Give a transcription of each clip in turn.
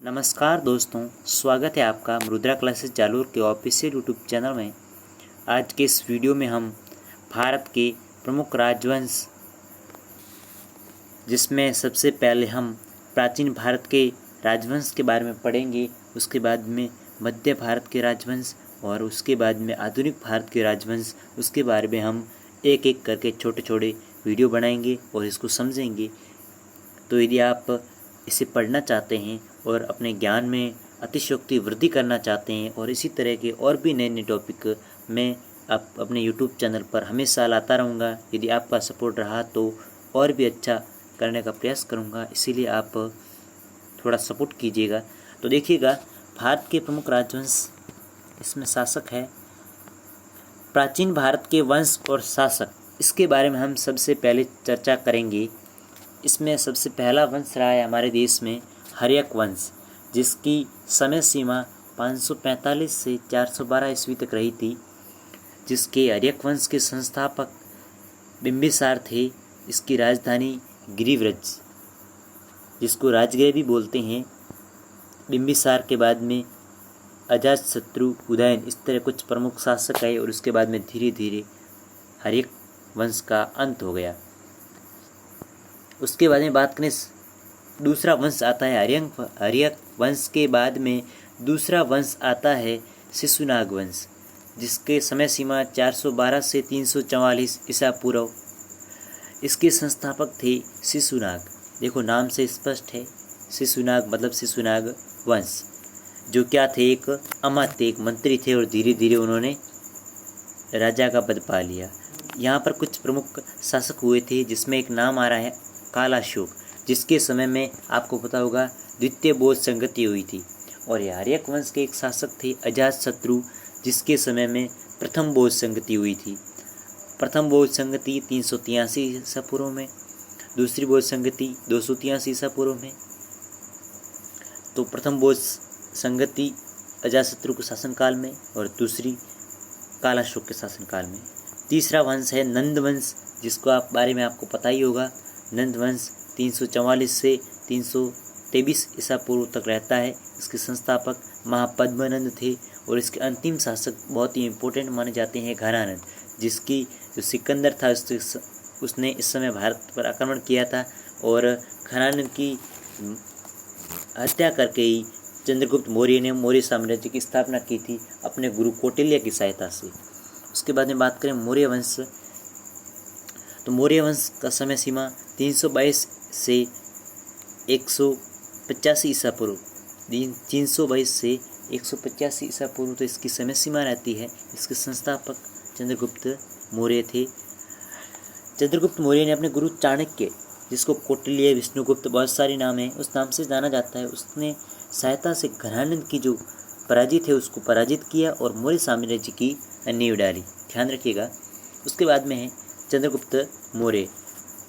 नमस्कार दोस्तों, स्वागत है आपका मुद्रा क्लासेस जालोर के ऑफिशियल यूट्यूब चैनल में। आज के इस वीडियो में हम भारत के प्रमुख राजवंश, जिसमें सबसे पहले हम प्राचीन भारत के राजवंश के बारे में पढ़ेंगे, उसके बाद में मध्य भारत के राजवंश और उसके बाद में आधुनिक भारत के राजवंश। उसके बारे में हम एक एक करके छोटे छोटे वीडियो बनाएंगे और इसको समझेंगे। तो यदि आप इसे पढ़ना चाहते हैं और अपने ज्ञान में अतिशयोक्ति वृद्धि करना चाहते हैं और इसी तरह के और भी नए नए टॉपिक मैं अपने यूट्यूब चैनल पर हमेशा लाता रहूँगा। यदि आपका सपोर्ट रहा तो और भी अच्छा करने का प्रयास करूँगा, इसीलिए आप थोड़ा सपोर्ट कीजिएगा। तो देखिएगा, भारत के प्रमुख राजवंश, इसमें शासक है प्राचीन भारत के वंश और शासक, इसके बारे में हम सबसे पहले चर्चा करेंगे। इसमें सबसे पहला वंश रहा है हमारे देश में हर्यक वंश, जिसकी समय सीमा 545 से 412 ईस्वी तक रही थी, जिसके हर्यक वंश के संस्थापक बिंबिसार थे। इसकी राजधानी गिरिव्रज, जिसको राजगृह भी बोलते हैं। बिंबिसार के बाद में अजातशत्रु, उदयन, इस तरह कुछ प्रमुख शासक आए और उसके बाद में धीरे धीरे हर्यक वंश का अंत हो गया। उसके बाद में बात करें, दूसरा वंश आता है हर्यक वंश के बाद में दूसरा वंश आता है शिशुनाग वंश, जिसके समय सीमा 412 से 344 ईसा पूर्व। इसके संस्थापक थे शिशुनाग। देखो, नाम से स्पष्ट है, शिशुनाग मतलब शिशुनाग वंश, जो क्या थे, एक अमात्य, एक मंत्री थे और धीरे धीरे उन्होंने राजा का पद पा लिया। यहाँ पर कुछ प्रमुख शासक हुए थे, जिसमें एक नाम आ रहा है कालाशोक, जिसके समय में आपको पता होगा द्वितीय बौद्ध संगति हुई थी। और ये हर्यक वंश के एक शासक थे अजातशत्रु, जिसके समय में प्रथम बौद्ध संगति हुई थी। प्रथम बौद्ध संगति 383 ईसा पूर्व में, दूसरी बौद्ध संगति 283 ईसा पूर्व में। तो प्रथम बौद्ध संगति अजातशत्रु के शासनकाल में और दूसरी कालाशोक के शासनकाल में। तीसरा वंश है नंद वंश, जिसको आप बारे में आपको पता ही होगा। नंद वंश 344 से 323 ईसा पूर्व तक रहता है। इसके संस्थापक महापद्मनंद थे और इसके अंतिम शासक बहुत ही इम्पोर्टेंट माने जाते हैं घनानंद, जिसकी जो सिकंदर था उसने इस समय भारत पर आक्रमण किया था और घनानंद की हत्या करके ही चंद्रगुप्त मौर्य ने मौर्य साम्राज्य की स्थापना की थी अपने गुरु कौटिल्य की सहायता से। उसके बाद में बात करें मौर्य वंश, तो मौर्य वंश का समय सीमा 322 से 185 ईसा पूर्व, 322 से 185 ईसा पूर्व तो इसकी समय सीमा रहती है। इसके संस्थापक चंद्रगुप्त मौर्य थे। चंद्रगुप्त मौर्य ने अपने गुरु चाणक्य, जिसको कौटिल्य, विष्णुगुप्त, बहुत सारे नाम हैं, उस नाम से जाना जाता है, उसने सहायता से घनानंद की जो पराजित है उसको पराजित किया और मौर्य साम्राज्य की नींव डाली। ध्यान रखिएगा। उसके बाद में है चंद्रगुप्त मौर्य।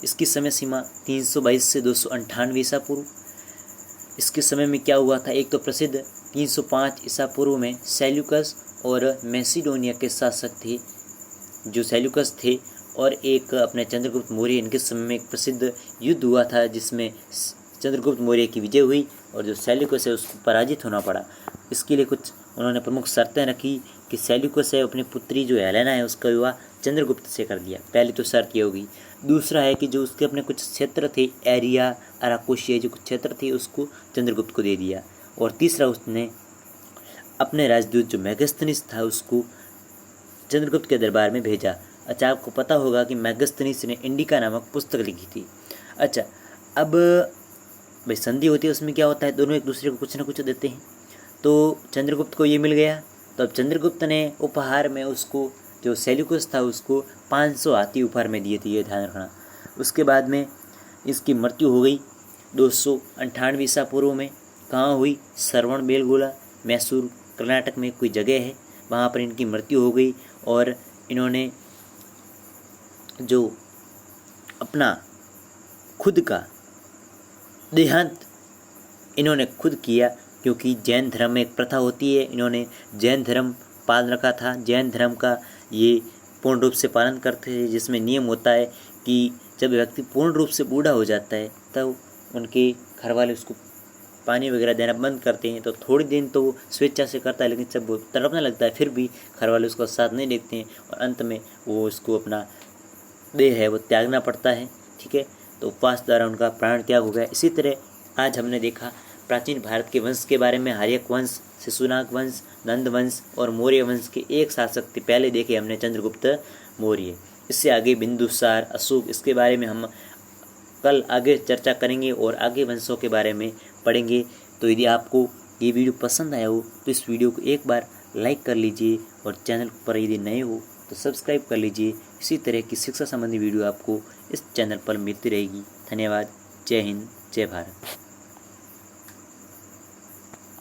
इसकी समय सीमा 322 से 298 ईसा पूर्व। इसके समय में क्या हुआ था, एक तो प्रसिद्ध 305 ईसा पूर्व में सेल्यूकस और मैसिडोनिया के शासक थे, जो सेल्यूकस थे, और एक अपने चंद्रगुप्त मौर्य। इनके समय में एक प्रसिद्ध युद्ध हुआ था, जिसमें चंद्रगुप्त मौर्य की विजय हुई और जो सेल्यूकस है उसको पराजित होना पड़ा। इसके लिए कुछ उन्होंने प्रमुख शर्तें रखी कि सेल्यूकस है अपनी पुत्री जो हेलेना है उसका विवाह चंद्रगुप्त से कर दिया। पहली तो शर्त ये होगी। दूसरा है कि जो उसके अपने कुछ क्षेत्र थे, एरिया, अराकोशिया, जो कुछ क्षेत्र थे, उसको चंद्रगुप्त को दे दिया। और तीसरा, उसने अपने राजदूत जो मैगस्थनीस था उसको चंद्रगुप्त के दरबार में भेजा। अच्छा, आपको पता होगा कि मैगस्थनीस ने इंडिका नामक पुस्तक लिखी थी। अच्छा, अब भाई संधि होती है, उसमें क्या होता है, दोनों एक दूसरे को कुछ ना कुछ देते हैं। तो चंद्रगुप्त को ये मिल गया, तो अब चंद्रगुप्त ने उपहार में उसको, जो सेल्यूकस था, उसको 500 हाथी उपहार में दिए थे, ये ध्यान रखना। उसके बाद में इसकी मृत्यु हो गई 298 ईसा पूर्व में। कहाँ हुई? श्रवण बेलगोला, मैसूर, कर्नाटक में कोई जगह है, वहाँ पर इनकी मृत्यु हो गई। और इन्होंने जो अपना खुद का देहांत इन्होंने खुद किया, क्योंकि जैन धर्म में एक प्रथा होती है, इन्होंने जैन धर्म पाल रखा था। जैन धर्म का ये पूर्ण रूप से पालन करते थे, जिसमें नियम होता है कि जब व्यक्ति पूर्ण रूप से बूढ़ा हो जाता है तब उनके घर वाले उसको पानी वगैरह देना बंद करते हैं तो थोड़ी दिन तो वो स्वेच्छा से करता है, लेकिन जब वो तड़पने लगता है फिर भी घर वाले उसका साथ नहीं देखते हैं और अंत में वो उसको अपना देह है वो त्यागना पड़ता है। ठीक है, तो उपवास द्वारा उनका प्राण त्याग हो गया। इसी तरह आज हमने देखा प्राचीन भारत के वंश के बारे में, हर्यक वंश, शिशुनाग वंश, नंद वंश और मौर्य वंश के एक शासक थे। पहले देखे हमने चंद्रगुप्त मौर्य। इससे आगे बिंदुसार, अशोक, इसके बारे में हम कल आगे चर्चा करेंगे और आगे वंशों के बारे में पढ़ेंगे। तो यदि आपको ये वीडियो पसंद आया हो तो इस वीडियो को एक बार लाइक कर लीजिए और चैनल पर यदि नए हो तो सब्सक्राइब कर लीजिए। इसी तरह की शिक्षा संबंधी वीडियो आपको इस चैनल पर मिलती रहेगी। धन्यवाद। जय हिंद, जय भारत।